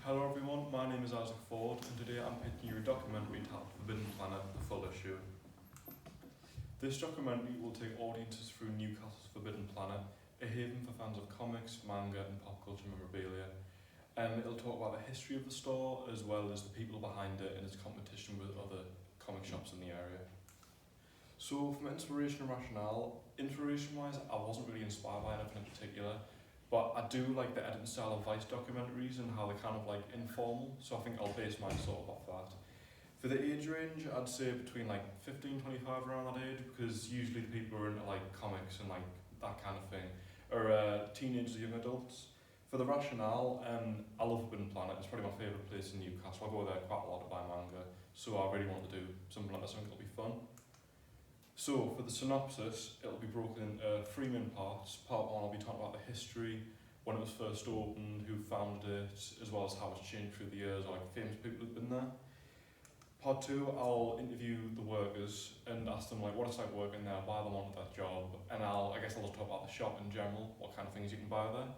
Hello everyone, my name is Isaac Ford and today I'm pitching you a documentary titled Forbidden Planet, The Full Issue. This documentary will take audiences through Newcastle's Forbidden Planet, a haven for fans of comics, manga and pop culture memorabilia. It'll talk about the history of the store as well as the people behind it and its competition with other comic shops in the area. So from inspiration and rationale, inspiration-wise I wasn't really inspired by anything in particular. But I do like the editing style of Vice documentaries and how they're kind of like informal, so I think I'll base mine sort of off that. For the age range, I'd say between like 15, 25 around that age, because usually the people who are into like comics and like that kind of thing are teenagers, young adults. For the rationale, I love Forbidden Planet, it's probably my favourite place in Newcastle. I go there quite a lot to buy manga, so I really want to do something like this, I think it'll be fun. So, for the synopsis, it'll be broken into three main parts. Part one, I'll be talking about the history, when it was first opened, who founded it, as well as how it's changed through the years, or like famous people who've been there. Part two, I'll interview the workers and ask them like what it's like working there, why they wanted that job, and I'll just talk about the shop in general, what kind of things you can buy there.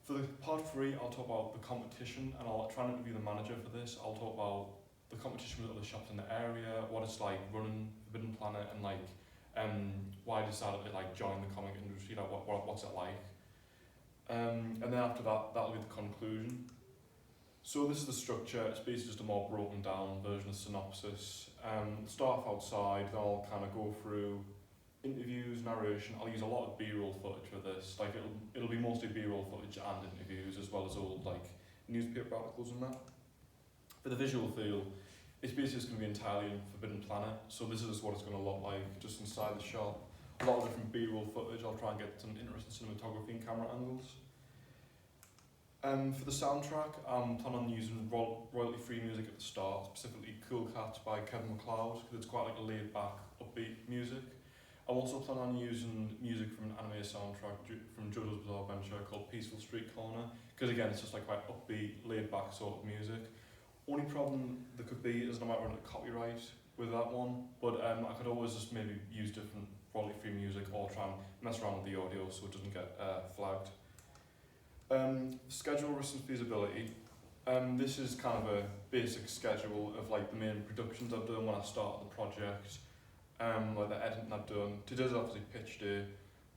For the part three, I'll talk about the competition, and I'll try and interview the manager for this. I'll talk about the competition with other shops in the area, what it's like running Forbidden Planet, and like why I decided to like join the comic industry, like what's it like. And then after that, that'll be the conclusion. So this is the structure. It's basically just a more broken down version of synopsis. Start off outside, then I'll kind of go through interviews, narration. I'll use a lot of B-roll footage for this. Like it'll be mostly B-roll footage and interviews, as well as old like newspaper articles and that. For the visual feel, it's basically just going to be entirely in Forbidden Planet, so this is what it's going to look like just inside the shop. A lot of different B-roll footage. I'll try and get some interesting cinematography and camera angles. For the soundtrack, I'm planning on using royalty-free music at the start, specifically Cool Cats by Kevin MacLeod, because it's quite like a laid-back, upbeat music. I'm also planning on using music from an anime soundtrack from JoJo's Bizarre Adventure called Peaceful Street Corner, because again, it's just like quite upbeat, laid-back sort of music. Only problem there could be is that I might run into copyright with that one, but I could always just maybe use different royalty-free music or try and mess around with the audio so it doesn't get flagged. Schedule, risk and feasibility. This is kind of a basic schedule of like the main productions I've done when I started the project, like the editing I've done. Today's obviously pitch day.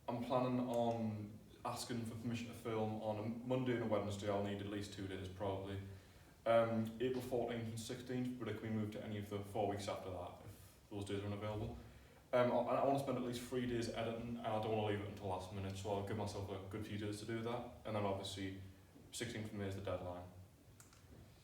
I'm planning on asking for permission to film on a Monday and a Wednesday. I'll need at least 2 days probably. April 14th and 16th, but it can be moved to any of the 4 weeks after that if those days are unavailable. I want to spend at least 3 days editing, and I don't want to leave it until last minute, so I'll give myself a good few days to do that, and then obviously 16th of May is the deadline.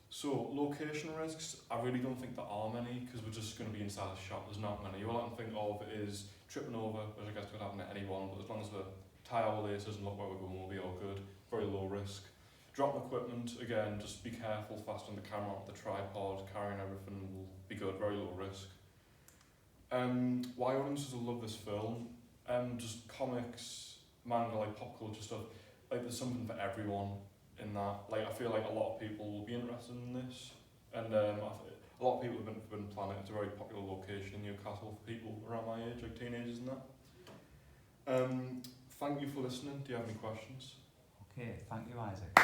So, location risks, I really don't think there are many, because we're just going to be inside the shop, there's not many. All I can think of is tripping over, which I guess could happen to anyone, but as long as we tie our laces and look where we're going, we'll be all good. Very low risk. Dropping equipment, again, just be careful, fasten the camera onto the tripod, carrying everything will be good, very low risk. Why audiences will love this film? Just comics, manga, like pop culture stuff. Like there's something for everyone in that. Like I feel like a lot of people will be interested in this, and a lot of people have been to Forbidden Planet. It's a very popular location in Newcastle for people around my age, like teenagers and that. Thank you for listening. Do you have any questions? Okay, thank you, Isaac.